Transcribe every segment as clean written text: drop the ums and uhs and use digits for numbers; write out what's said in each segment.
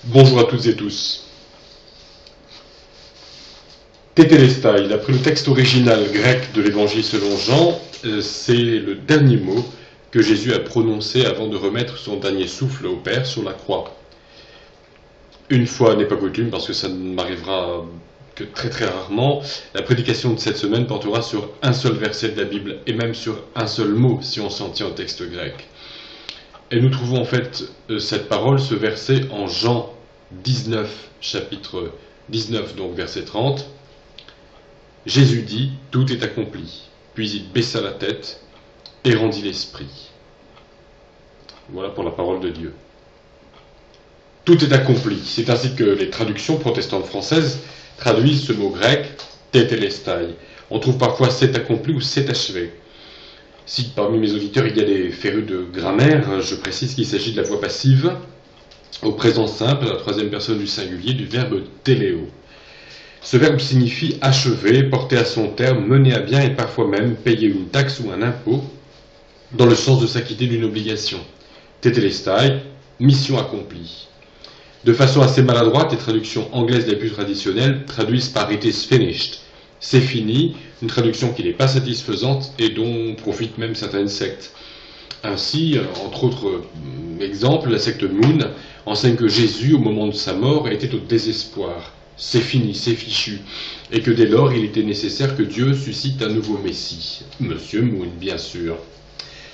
Bonjour à toutes et tous. Tétélestai, d'après le texte original grec de l'évangile selon Jean, c'est le dernier mot que Jésus a prononcé avant de remettre son dernier souffle au Père sur la croix. Une fois n'est pas coutume, parce que ça ne m'arrivera que très très rarement, la prédication de cette semaine portera sur un seul verset de la Bible, et même sur un seul mot, si on s'en tient au texte grec. Et nous trouvons en fait cette parole, ce verset, en Jean 19, chapitre 19, donc verset 30. Jésus dit, tout est accompli. Puis il baissa la tête et rendit l'esprit. Voilà pour la parole de Dieu. Tout est accompli. C'est ainsi que les traductions protestantes françaises traduisent ce mot grec, tétélestai. On trouve parfois c'est accompli ou c'est achevé. Si parmi mes auditeurs il y a des férus de grammaire, je précise qu'il s'agit de la voix passive, au présent simple, à la troisième personne du singulier, du verbe téléo. Ce verbe signifie achever, porter à son terme, mener à bien et parfois même payer une taxe ou un impôt, dans le sens de s'acquitter d'une obligation. Tétélestai, mission accomplie. De façon assez maladroite, les traductions anglaises les plus traditionnelles traduisent par it is finished. C'est fini, une traduction qui n'est pas satisfaisante et dont profitent même certaines sectes. Ainsi, entre autres exemples, la secte Moon enseigne que Jésus, au moment de sa mort, était au désespoir. C'est fini, c'est fichu, et que dès lors, il était nécessaire que Dieu suscite un nouveau Messie. Monsieur Moon, bien sûr.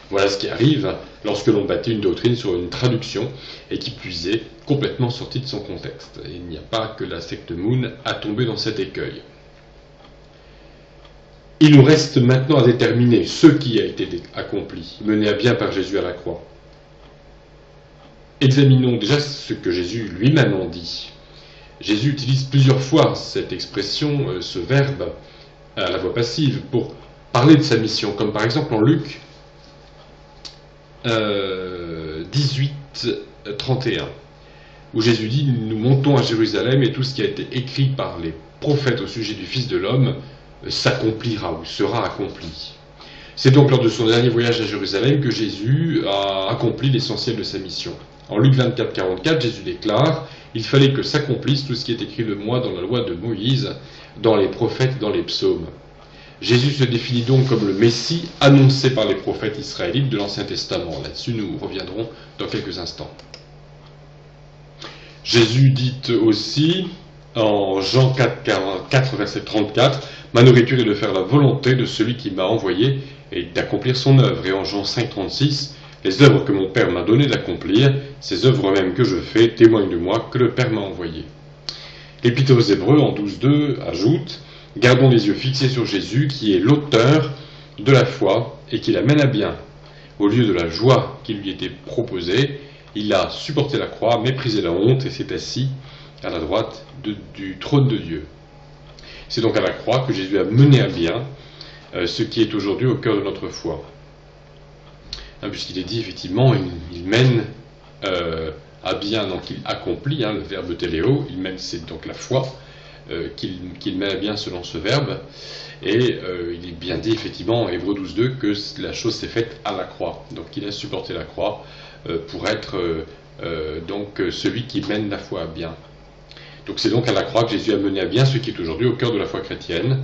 Voilà ce qui arrive lorsque l'on bâtit une doctrine sur une traduction, et qui plus est, complètement sortie de son contexte. Et il n'y a pas que la secte Moon à tomber dans cet écueil. Il nous reste maintenant à déterminer ce qui a été accompli, mené à bien par Jésus à la croix. Examinons déjà ce que Jésus lui-même en dit. Jésus utilise plusieurs fois cette expression, ce verbe, à la voix passive, pour parler de sa mission, comme par exemple en Luc 18, 31, où Jésus dit « Nous montons à Jérusalem et tout ce qui a été écrit par les prophètes au sujet du Fils de l'homme s'accomplira ou sera accompli. » C'est donc lors de son dernier voyage à Jérusalem que Jésus a accompli l'essentiel de sa mission. En Luc 24, 44, Jésus déclare « Il fallait que s'accomplisse tout ce qui est écrit de moi dans la loi de Moïse, dans les prophètes, dans les psaumes. » Jésus se définit donc comme le Messie annoncé par les prophètes israélites de l'Ancien Testament. Là-dessus, nous reviendrons dans quelques instants. Jésus dit aussi, en Jean 4, verset 34, « Ma nourriture est de faire la volonté de celui qui m'a envoyé et d'accomplir son œuvre. » Et en Jean 5, 36, « Les œuvres que mon Père m'a donné d'accomplir, ces œuvres mêmes que je fais, témoignent de moi que le Père m'a envoyé. » L'Épître aux Hébreux, en 12.2, ajoute « Gardons les yeux fixés sur Jésus, qui est l'auteur de la foi et qui la mène à bien. Au lieu de la joie qui lui était proposée, il a supporté la croix, méprisé la honte et s'est assis à la droite du trône de Dieu. » C'est donc à la croix que Jésus a mené à bien ce qui est aujourd'hui au cœur de notre foi. Puisqu'il est dit effectivement, il mène à bien, donc il accomplit, le verbe téléo, il mène, c'est donc la foi, qu'il mène à bien selon ce verbe, et il est bien dit effectivement en Hébreux 12.2 que la chose s'est faite à la croix, donc il a supporté la croix pour être donc celui qui mène la foi à bien. Donc c'est donc à la croix que Jésus a mené à bien ce qui est aujourd'hui au cœur de la foi chrétienne.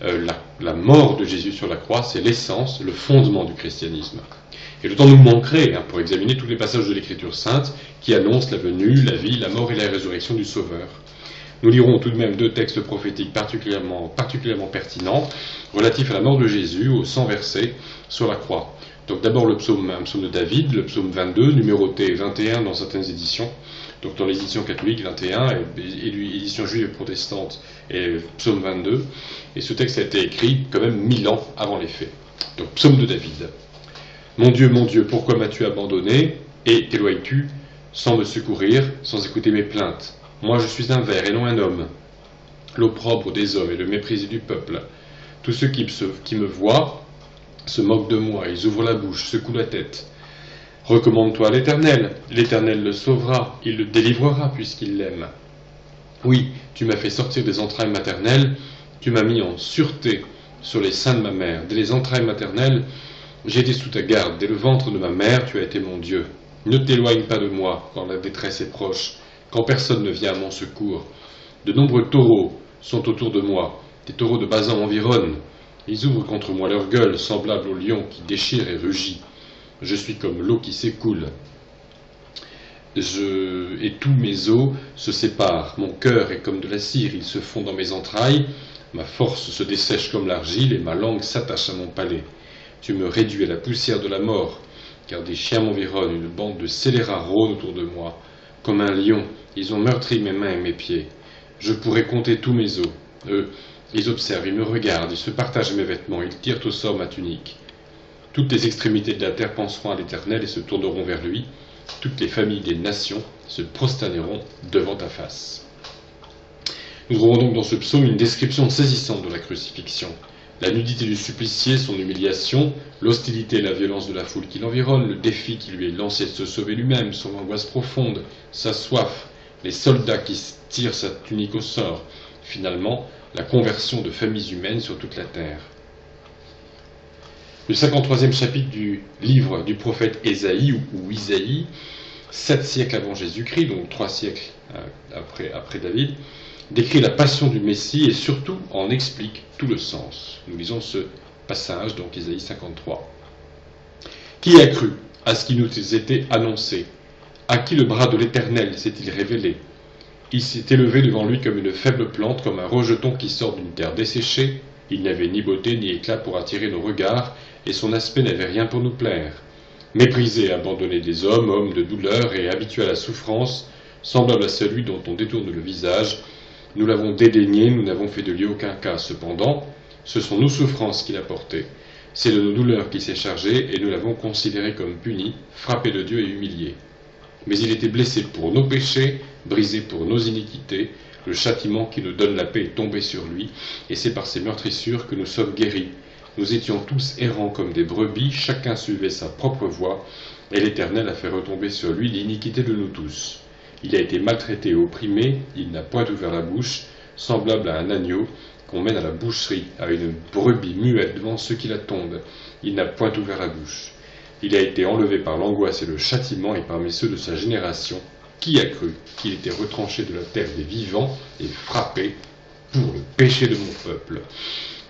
La mort de Jésus sur la croix, c'est l'essence, le fondement du christianisme. Et le temps nous manquerait pour examiner tous les passages de l'Écriture sainte qui annoncent la venue, la vie, la mort et la résurrection du Sauveur. Nous lirons tout de même deux textes prophétiques particulièrement pertinents relatifs à la mort de Jésus, aux 100 versets sur la croix. Donc d'abord un psaume de David, le psaume 22, numéroté 21 dans certaines éditions. Donc dans l'édition catholique 21 et l'édition juive et protestante et psaume 22. Et ce texte a été écrit quand même 1000 ans avant les faits. Donc psaume de David. Mon Dieu, pourquoi m'as-tu abandonné et t'éloignes-tu sans me secourir, sans écouter mes plaintes? Moi je suis un ver et non un homme, l'opprobre des hommes et le méprisé du peuple. Tous ceux qui me voient se moquent de moi, ils ouvrent la bouche, secouent la tête. Recommande-toi à l'Éternel, l'Éternel le sauvera, il le délivrera puisqu'il l'aime. Oui, tu m'as fait sortir des entrailles maternelles, tu m'as mis en sûreté sur les seins de ma mère. Dès les entrailles maternelles, j'ai été sous ta garde, dès le ventre de ma mère, tu as été mon Dieu. Ne t'éloigne pas de moi quand la détresse est proche, quand personne ne vient à mon secours. De nombreux taureaux sont autour de moi, des taureaux de Basan m'environnent. Ils ouvrent contre moi leur gueule, semblable au lion qui déchire et rugit. Je suis comme l'eau qui s'écoule. Et tous mes os se séparent. Mon cœur est comme de la cire, il se fond dans mes entrailles. Ma force se dessèche comme l'argile et ma langue s'attache à mon palais. Tu me réduis à la poussière de la mort, car des chiens m'environnent, une bande de scélérats rôdent autour de moi. Comme un lion, ils ont meurtri mes mains et mes pieds. Je pourrais compter tous mes os. Eux, ils observent, ils me regardent, ils se partagent mes vêtements, ils tirent au sort ma tunique. Toutes les extrémités de la terre penseront à l'Éternel et se tourneront vers lui. Toutes les familles des nations se prosterneront devant ta face. Nous trouvons donc dans ce psaume une description saisissante de la crucifixion. La nudité du supplicié, son humiliation, l'hostilité et la violence de la foule qui l'environne, le défi qui lui est lancé de se sauver lui-même, son angoisse profonde, sa soif, les soldats qui tirent sa tunique au sort, finalement, la conversion de familles humaines sur toute la terre. Le 53e chapitre du livre du prophète Ésaïe ou Isaïe, 7 siècles avant Jésus-Christ, donc 3 siècles après David, décrit la passion du Messie et surtout en explique tout le sens. Nous lisons ce passage, donc Ésaïe 53. Qui a cru à ce qui nous était annoncé? À qui le bras de l'Éternel s'est-il révélé? Il s'est élevé devant lui comme une faible plante, comme un rejeton qui sort d'une terre desséchée. Il n'avait ni beauté ni éclat pour attirer nos regards, et son aspect n'avait rien pour nous plaire. Méprisé et abandonné des hommes, homme de douleur et habitué à la souffrance, semblable à celui dont on détourne le visage, nous l'avons dédaigné, nous n'avons fait de lui aucun cas. Cependant, ce sont nos souffrances qu'il a portées. C'est de nos douleurs qu'il s'est chargé, et nous l'avons considéré comme puni, frappé de Dieu et humilié. Mais il était blessé pour nos péchés, brisé pour nos iniquités. Le châtiment qui nous donne la paix est tombé sur lui, et c'est par ses meurtrissures que nous sommes guéris. Nous étions tous errants comme des brebis, chacun suivait sa propre voie, et l'Éternel a fait retomber sur lui l'iniquité de nous tous. Il a été maltraité et opprimé, il n'a point ouvert la bouche, semblable à un agneau qu'on mène à la boucherie, à une brebis muette devant ceux qui la tondent. Il n'a point ouvert la bouche. Il a été enlevé par l'angoisse et le châtiment, et parmi ceux de sa génération, qui a cru qu'il était retranché de la terre des vivants et frappé pour le péché de mon peuple?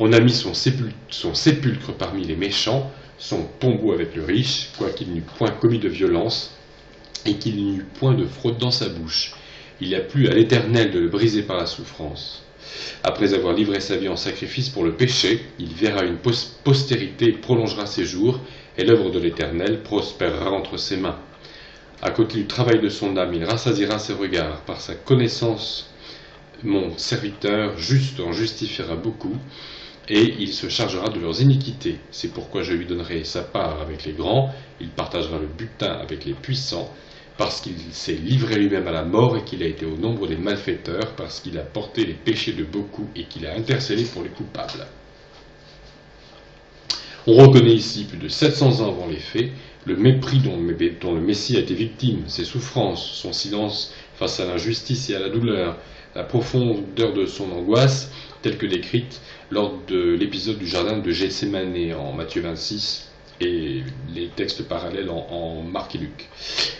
On a mis son sépulcre parmi les méchants, son tombeau avec le riche, quoiqu'il n'eût point commis de violence, et qu'il n'eût point de fraude dans sa bouche. Il a plu à l'Éternel de le briser par la souffrance. Après avoir livré sa vie en sacrifice pour le péché, il verra une postérité et prolongera ses jours, et l'œuvre de l'Éternel prospérera entre ses mains. À côté du travail de son âme, il rassasiera ses regards. Par sa connaissance, mon serviteur juste en justifiera beaucoup, et il se chargera de leurs iniquités. C'est pourquoi je lui donnerai sa part avec les grands, il partagera le butin avec les puissants, parce qu'il s'est livré lui-même à la mort et qu'il a été au nombre des malfaiteurs, parce qu'il a porté les péchés de beaucoup et qu'il a intercédé pour les coupables. On reconnaît ici, plus de 700 ans avant les faits, le mépris dont le Messie a été victime, ses souffrances, son silence face à l'injustice et à la douleur, la profondeur de son angoisse, telle que décrite lors de l'épisode du jardin de Gethsémane en Matthieu 26 et les textes parallèles en Marc et Luc.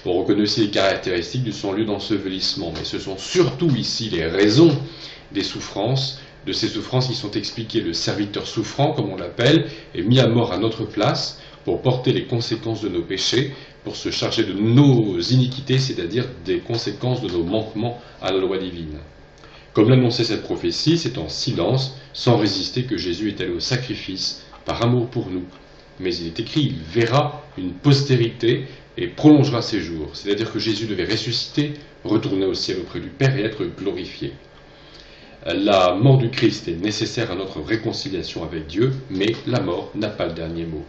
On reconnaît aussi les caractéristiques de son lieu d'ensevelissement, mais ce sont surtout ici les raisons des souffrances, de ces souffrances qui sont expliquées. Le serviteur souffrant, comme on l'appelle, est mis à mort à notre place pour porter les conséquences de nos péchés, pour se charger de nos iniquités, c'est-à-dire des conséquences de nos manquements à la loi divine. Comme l'annonçait cette prophétie, c'est en silence, sans résister, que Jésus est allé au sacrifice, par amour pour nous. Mais il est écrit, il verra une postérité et prolongera ses jours. C'est-à-dire que Jésus devait ressusciter, retourner au ciel auprès du Père et être glorifié. La mort du Christ est nécessaire à notre réconciliation avec Dieu, mais la mort n'a pas le dernier mot.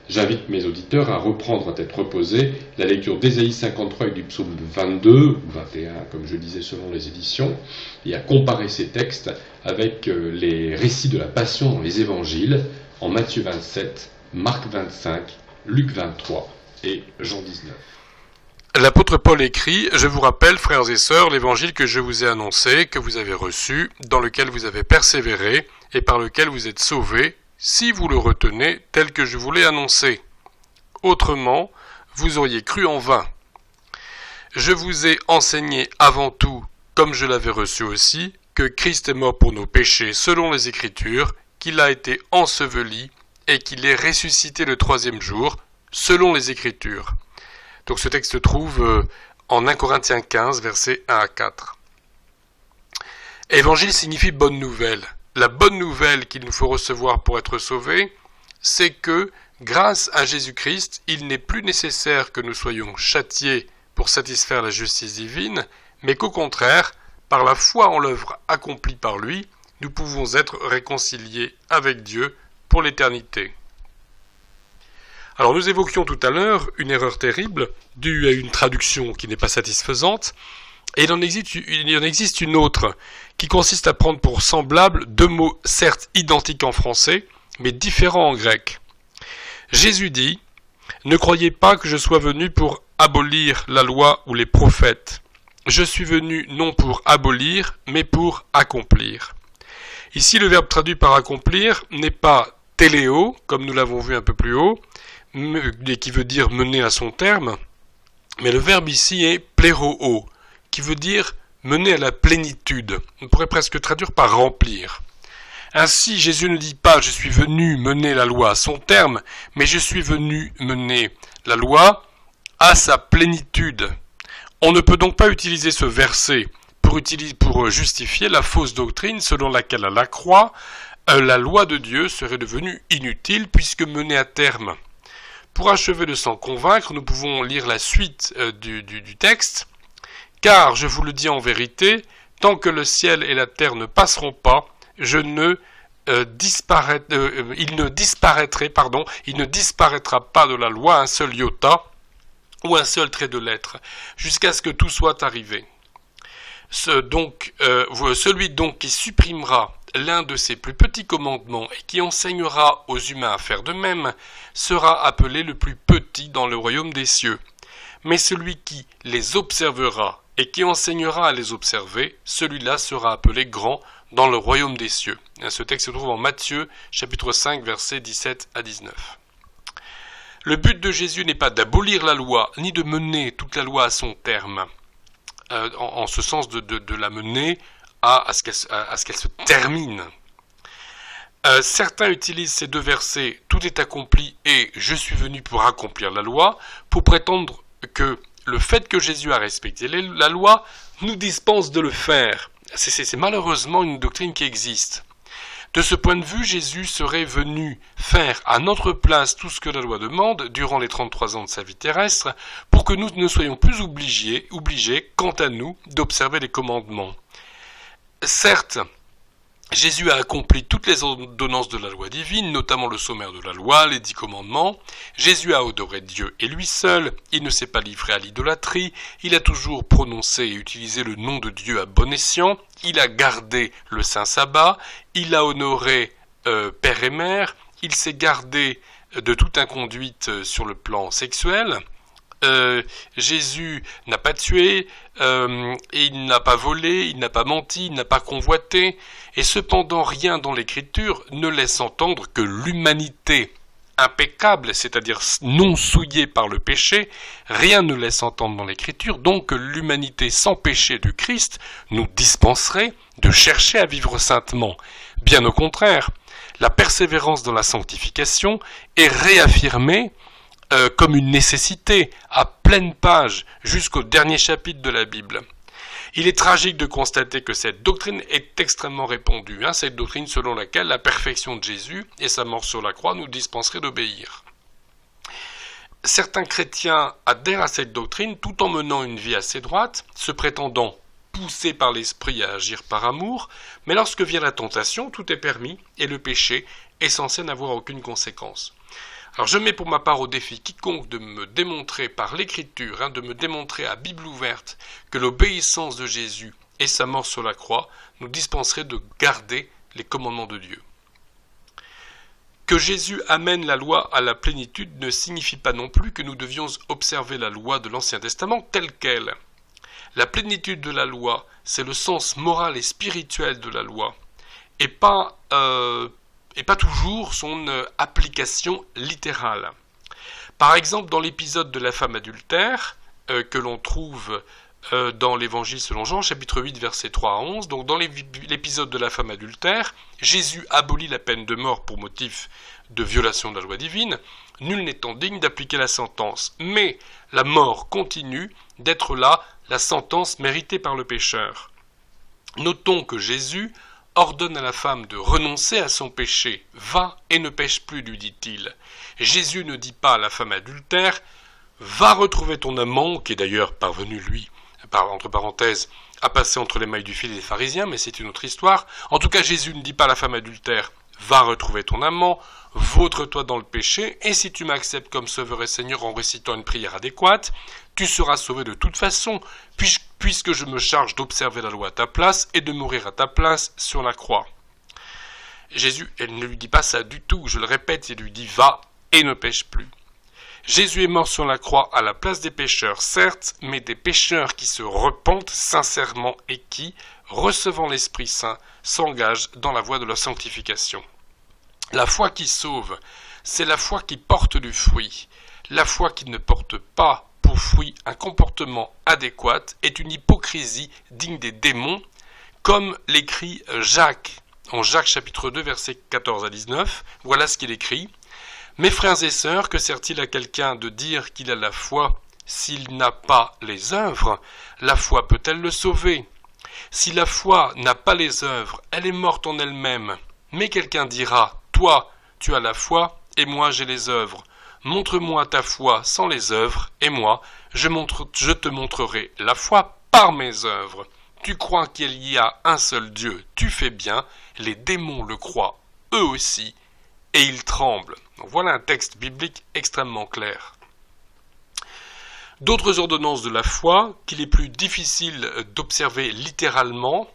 J'invite mes auditeurs à reprendre à tête reposée la lecture d'Ésaïe 53 et du psaume 22, ou 21, comme je disais selon les éditions, et à comparer ces textes avec les récits de la Passion dans les évangiles, en Matthieu 27, Marc 25, Luc 23 et Jean 19. L'apôtre Paul écrit « Je vous rappelle, frères et sœurs, l'évangile que je vous ai annoncé, que vous avez reçu, dans lequel vous avez persévéré, et par lequel vous êtes sauvés, si vous le retenez tel que je vous l'ai annoncé. Autrement, vous auriez cru en vain. » Je vous ai enseigné avant tout, comme je l'avais reçu aussi, que Christ est mort pour nos péchés selon les Écritures, qu'il a été enseveli et qu'il est ressuscité le troisième jour selon les Écritures. Donc ce texte se trouve en 1 Corinthiens 15, versets 1 à 4. Évangile signifie bonne nouvelle. La bonne nouvelle qu'il nous faut recevoir pour être sauvés, c'est que, grâce à Jésus-Christ, il n'est plus nécessaire que nous soyons châtiés pour satisfaire la justice divine, mais qu'au contraire, par la foi en l'œuvre accomplie par lui, nous pouvons être réconciliés avec Dieu pour l'éternité. Alors nous évoquions tout à l'heure une erreur terrible due à une traduction qui n'est pas satisfaisante, et il en existe une autre qui consiste à prendre pour semblable deux mots certes identiques en français, mais différents en grec. Jésus dit « Ne croyez pas que je sois venu pour abolir la loi ou les prophètes. Je suis venu non pour abolir, mais pour accomplir. » Ici, le verbe traduit par accomplir n'est pas téléo, comme nous l'avons vu un peu plus haut, qui veut dire mener à son terme, mais le verbe ici est pléroo, qui veut dire mener à la plénitude. On pourrait presque traduire par remplir. Ainsi, Jésus ne dit pas « je suis venu mener la loi à son terme », mais « je suis venu mener la loi à sa plénitude ». On ne peut donc pas utiliser ce verset pour justifier la fausse doctrine selon laquelle à la croix, la loi de Dieu serait devenue inutile puisque menée à terme. Pour achever de s'en convaincre, nous pouvons lire la suite du texte. « Car, je vous le dis en vérité, tant que le ciel et la terre ne passeront pas, il ne disparaîtra pas de la loi un seul iota ou un seul trait de lettre, jusqu'à ce que tout soit arrivé. Celui donc qui supprimera l'un de ces plus petits commandements et qui enseignera aux humains à faire de même, sera appelé le plus petit dans le royaume des cieux. Mais celui qui les observera et qui enseignera à les observer, celui-là sera appelé grand dans le royaume des cieux. Ce texte se trouve en Matthieu, chapitre 5, versets 17 à 19. Le but de Jésus n'est pas d'abolir la loi, ni de mener toute la loi à son terme, en ce sens de la mener à ce qu'elle se termine. Certains utilisent ces deux versets « tout est accompli » et « je suis venu pour accomplir la loi » pour prétendre que le fait que Jésus a respecté la loi nous dispense de le faire. C'est malheureusement une doctrine qui existe. De ce point de vue, Jésus serait venu faire à notre place tout ce que la loi demande durant les 33 ans de sa vie terrestre pour que nous ne soyons plus obligés, quant à nous, d'observer les commandements. Certes, Jésus a accompli toutes les ordonnances de la loi divine, notamment le sommaire de la loi, les 10 commandements. Jésus a adoré Dieu et lui seul, il ne s'est pas livré à l'idolâtrie, il a toujours prononcé et utilisé le nom de Dieu à bon escient, il a gardé le saint sabbat, il a honoré père et mère, il s'est gardé de toute inconduite sur le plan sexuel. Jésus n'a pas tué, et il n'a pas volé, il n'a pas menti, il n'a pas convoité, et cependant rien dans l'Écriture ne laisse entendre que l'humanité impeccable, c'est-à-dire non souillée par le péché, rien ne laisse entendre dans l'Écriture, donc que l'humanité sans péché du Christ nous dispenserait de chercher à vivre saintement. Bien au contraire, la persévérance dans la sanctification est réaffirmée comme une nécessité, à pleine page, jusqu'au dernier chapitre de la Bible. Il est tragique de constater que cette doctrine est extrêmement répandue, cette doctrine selon laquelle la perfection de Jésus et sa mort sur la croix nous dispenseraient d'obéir. Certains chrétiens adhèrent à cette doctrine tout en menant une vie assez droite, se prétendant poussés par l'esprit à agir par amour, mais lorsque vient la tentation, tout est permis et le péché est censé n'avoir aucune conséquence. Alors je mets pour ma part au défi quiconque de me démontrer par l'écriture, de me démontrer à Bible ouverte que l'obéissance de Jésus et sa mort sur la croix nous dispenseraient de garder les commandements de Dieu. Que Jésus amène la loi à la plénitude ne signifie pas non plus que nous devions observer la loi de l'Ancien Testament telle qu'elle. La plénitude de la loi, c'est le sens moral et spirituel de la loi, et pas toujours son application littérale. Par exemple, dans l'épisode de la femme adultère, que l'on trouve dans l'évangile selon Jean, chapitre 8, versets 3 à 11. Donc dans l'épisode de la femme adultère, Jésus abolit la peine de mort pour motif de violation de la loi divine, nul n'étant digne d'appliquer la sentence. Mais la mort continue d'être là, la sentence méritée par le pécheur. Notons que Jésus ordonne à la femme de renoncer à son péché. « Va et ne pêche plus », lui dit-il. Jésus ne dit pas à la femme adultère « Va retrouver ton amant », qui est d'ailleurs parvenu, lui, entre parenthèses, à passer entre les mailles du fil des pharisiens, mais c'est une autre histoire. En tout cas, Jésus ne dit pas à la femme adultère « Va retrouver ton amant, vautre-toi dans le péché, et si tu m'acceptes comme sauveur et Seigneur en récitant une prière adéquate, tu seras sauvé de toute façon, puisque je me charge d'observer la loi à ta place et de mourir à ta place sur la croix. » Jésus, elle ne lui dit pas ça du tout, je le répète, il lui dit « Va et ne pêche plus ». Jésus est mort sur la croix à la place des pécheurs, certes, mais des pécheurs qui se repentent sincèrement et qui, recevant l'Esprit Saint, s'engagent dans la voie de la sanctification. La foi qui sauve, c'est la foi qui porte du fruit. La foi qui ne porte pas pour fruit un comportement adéquat est une hypocrisie digne des démons, comme l'écrit Jacques, en Jacques chapitre 2, versets 14 à 19. Voilà ce qu'il écrit. « Mes frères et sœurs, que sert-il à quelqu'un de dire qu'il a la foi s'il n'a pas les œuvres? La foi peut-elle le sauver? Si la foi n'a pas les œuvres, elle est morte en elle-même. Mais quelqu'un dira, toi, tu as la foi, et moi j'ai les œuvres. Montre-moi ta foi sans les œuvres, et moi, je te montrerai la foi par mes œuvres. Tu crois qu'il y a un seul Dieu, tu fais bien, les démons le croient, eux aussi, et ils tremblent. » Donc voilà un texte biblique extrêmement clair. D'autres ordonnances de la foi qu'il est plus difficile d'observer littéralement,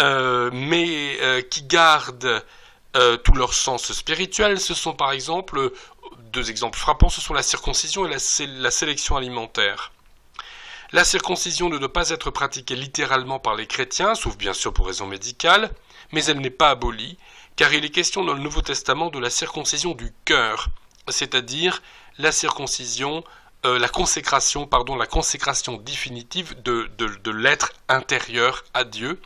mais qui gardent tout leur sens spirituel, ce sont par exemple, deux exemples frappants, ce sont la circoncision et la sélection alimentaire. La circoncision ne doit pas être pratiquée littéralement par les chrétiens, sauf bien sûr pour raisons médicales, mais elle n'est pas abolie, car il est question dans le Nouveau Testament de la circoncision du cœur, c'est-à-dire la circoncision, la consécration définitive de l'être intérieur à Dieu,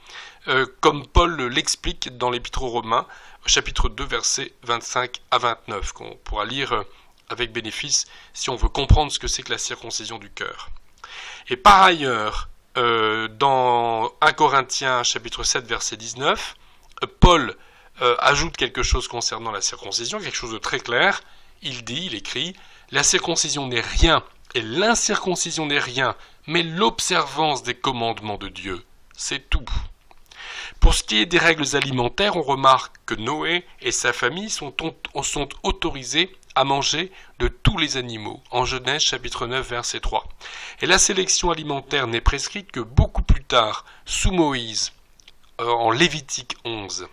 comme Paul l'explique dans l'Épître aux Romains, chapitre 2, versets 25 à 29, qu'on pourra lire avec bénéfice si on veut comprendre ce que c'est que la circoncision du cœur. Et par ailleurs, dans 1 Corinthiens, chapitre 7, verset 19, Paul ajoute quelque chose concernant la circoncision, quelque chose de très clair. Il écrit, « La circoncision n'est rien, et l'incirconcision n'est rien, mais l'observance des commandements de Dieu. C'est tout. » Pour ce qui est des règles alimentaires, on remarque que Noé et sa famille sont autorisés à manger de tous les animaux, en Genèse chapitre 9, verset 3. Et la sélection alimentaire n'est prescrite que beaucoup plus tard, sous Moïse, en Lévitique 11.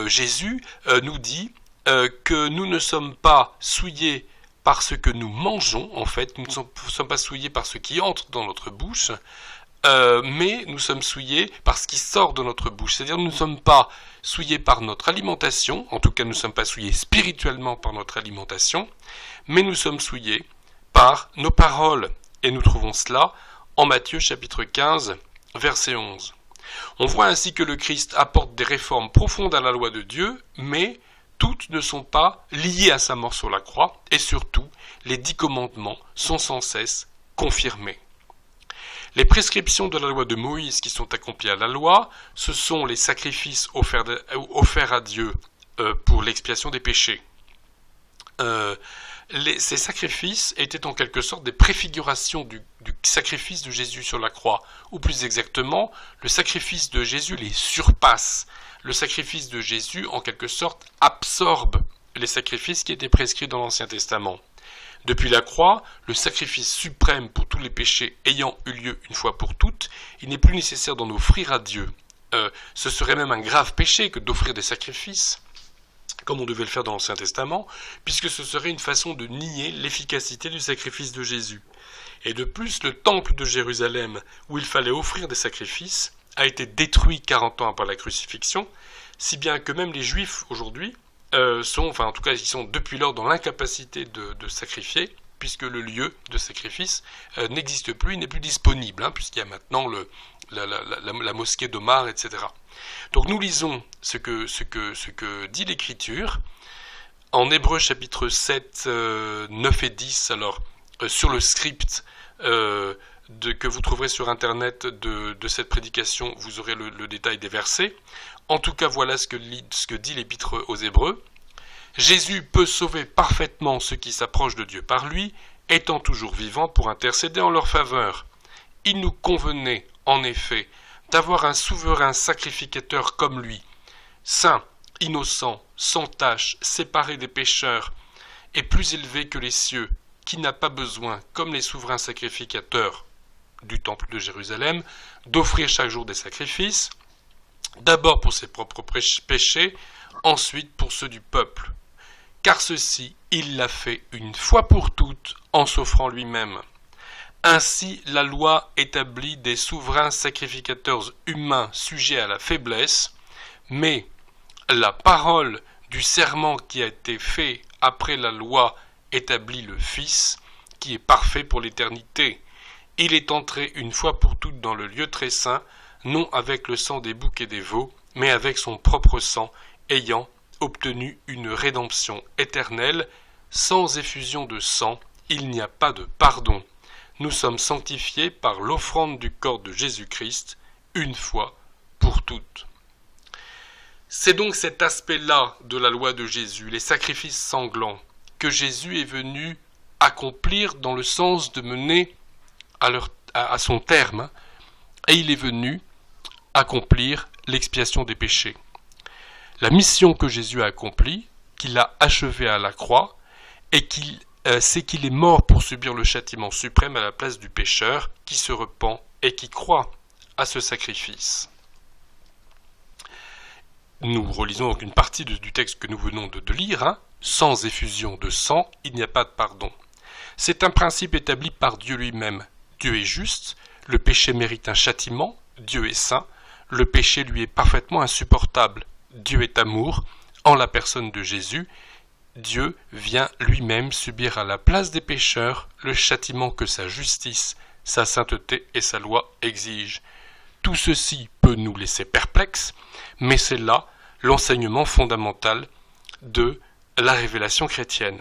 Jésus nous dit que nous ne sommes pas souillés par ce que nous mangeons, en fait, nous ne sommes pas souillés par ce qui entre dans notre bouche, mais nous sommes souillés par ce qui sort de notre bouche. C'est-à-dire nous ne sommes pas souillés par notre alimentation, en tout cas nous ne sommes pas souillés spirituellement par notre alimentation, mais nous sommes souillés par nos paroles. Et nous trouvons cela en Matthieu chapitre 15, verset 11. On voit ainsi que le Christ apporte des réformes profondes à la loi de Dieu, mais toutes ne sont pas liées à sa mort sur la croix, et surtout, les 10 commandements sont sans cesse confirmés. Les prescriptions de la loi de Moïse qui sont accomplies à la loi, ce sont les sacrifices offerts à Dieu pour l'expiation des péchés. Ces sacrifices étaient en quelque sorte des préfigurations du sacrifice de Jésus sur la croix, ou plus exactement, le sacrifice de Jésus les surpasse. Le sacrifice de Jésus, en quelque sorte, absorbe les sacrifices qui étaient prescrits dans l'Ancien Testament. Depuis la croix, le sacrifice suprême pour tous les péchés ayant eu lieu une fois pour toutes, il n'est plus nécessaire d'en offrir à Dieu. Ce serait même un grave péché que d'offrir des sacrifices, comme on devait le faire dans l'Ancien Testament, puisque ce serait une façon de nier l'efficacité du sacrifice de Jésus. Et de plus, le temple de Jérusalem, où il fallait offrir des sacrifices, a été détruit 40 ans après la crucifixion, si bien que même les Juifs, aujourd'hui, ils sont depuis lors dans l'incapacité de sacrifier, puisque le lieu de sacrifice n'existe plus, il n'est plus disponible, puisqu'il y a maintenant la mosquée d'Omar, etc. Donc nous lisons ce que dit l'Écriture en Hébreux chapitre 7, 9 et 10, alors sur le script que vous trouverez sur internet de cette prédication, vous aurez le détail des versets. En tout cas, voilà ce que dit l'Épître aux Hébreux. Jésus peut sauver parfaitement ceux qui s'approchent de Dieu par lui, étant toujours vivant pour intercéder en leur faveur. Il nous convenait, en effet, d'avoir un souverain sacrificateur comme lui, saint, innocent, sans tache, séparé des pécheurs, et plus élevé que les cieux, qui n'a pas besoin, comme les souverains sacrificateurs du temple de Jérusalem, d'offrir chaque jour des sacrifices, d'abord pour ses propres péchés, ensuite pour ceux du peuple. Car ceci, il l'a fait une fois pour toutes, en s'offrant lui-même. Ainsi, la loi établit des souverains sacrificateurs humains sujets à la faiblesse, mais la parole du serment qui a été fait après la loi établit le Fils, qui est parfait pour l'éternité. Il est entré une fois pour toutes dans le lieu très saint, non avec le sang des boucs et des veaux, mais avec son propre sang, ayant obtenu une rédemption éternelle. Sans effusion de sang, il n'y a pas de pardon. Nous sommes sanctifiés par l'offrande du corps de Jésus-Christ, une fois pour toutes. C'est donc cet aspect-là de la loi de Jésus, les sacrifices sanglants, que Jésus est venu accomplir dans le sens de mener à son terme, et il est venu accomplir l'expiation des péchés. La mission que Jésus a accomplie, qu'il a achevée à la croix, c'est qu'il est mort pour subir le châtiment suprême à la place du pécheur qui se repent et qui croit à ce sacrifice. Nous relisons donc une partie du texte que nous venons de lire. Sans effusion de sang, il n'y a pas de pardon. C'est un principe établi par Dieu lui-même. Dieu est juste, le péché mérite un châtiment, Dieu est saint, le péché lui est parfaitement insupportable. Dieu est amour, en la personne de Jésus, Dieu vient lui-même subir à la place des pécheurs le châtiment que sa justice, sa sainteté et sa loi exigent. Tout ceci peut nous laisser perplexes, mais c'est là l'enseignement fondamental de la révélation chrétienne.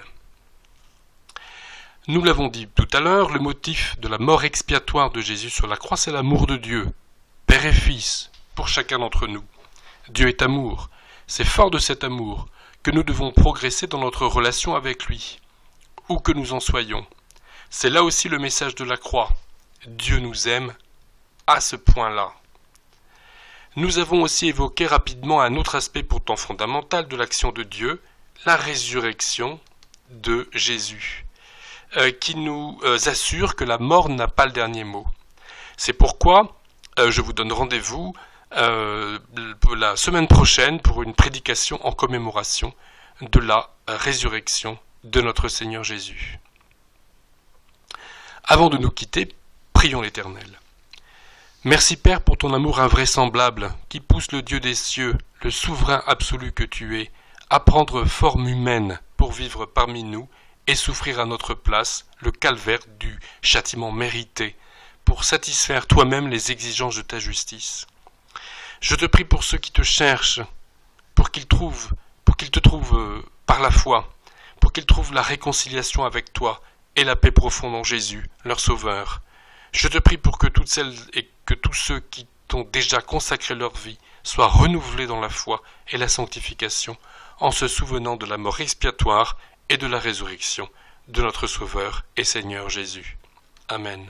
Nous l'avons dit tout à l'heure, le motif de la mort expiatoire de Jésus sur la croix, c'est l'amour de Dieu, Père et Fils, pour chacun d'entre nous. Dieu est amour. C'est fort de cet amour que nous devons progresser dans notre relation avec lui, où que nous en soyons. C'est là aussi le message de la croix. Dieu nous aime à ce point-là. Nous avons aussi évoqué rapidement un autre aspect pourtant fondamental de l'action de Dieu, la résurrection de Jésus, qui nous assure que la mort n'a pas le dernier mot. C'est pourquoi je vous donne rendez-vous la semaine prochaine pour une prédication en commémoration de la résurrection de notre Seigneur Jésus. Avant de nous quitter, prions l'Éternel. Merci Père pour ton amour invraisemblable qui pousse le Dieu des cieux, le souverain absolu que tu es, à prendre forme humaine pour vivre parmi nous et souffrir à notre place le calvaire du châtiment mérité, pour satisfaire toi-même les exigences de ta justice. Je te prie pour ceux qui te cherchent, pour qu'ils te trouvent par la foi, pour qu'ils trouvent la réconciliation avec toi et la paix profonde en Jésus, leur Sauveur. Je te prie pour que toutes celles et que tous ceux qui t'ont déjà consacré leur vie soient renouvelés dans la foi et la sanctification, en se souvenant de la mort expiatoire et de la résurrection de notre Sauveur et Seigneur Jésus. Amen.